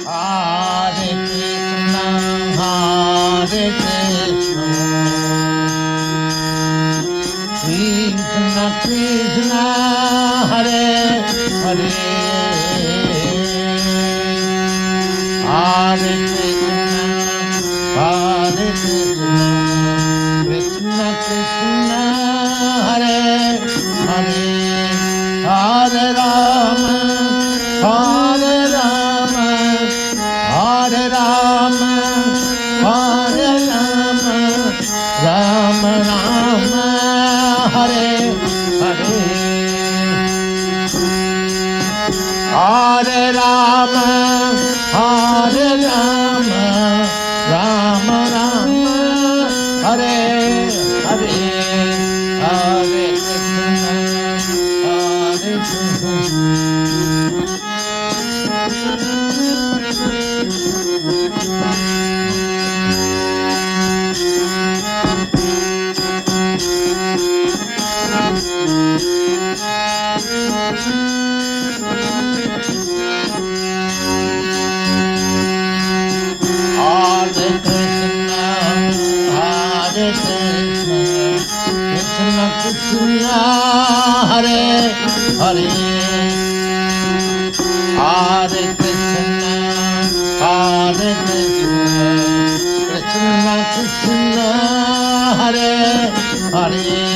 Hare Krishna, Hare Krishna, Krishna Krishna, Hare Hare, Hare Krishna, Hare Krishna, Krishna Krishna, Hare Hare, Hare Rama, Hare Rama, Hare Rama, Hare Rama, Rama Rama, Hare Hare, Hare Rama, Hare Rama, Rama Rama, Hare Hare, Hare Krishna, Hare Krishna. Hare Krishna, Hare Krishna, Krishna Krishna, Hare Hare, Hare Krishna, Hare Krishna, Krishna Krishna, Hare Hare.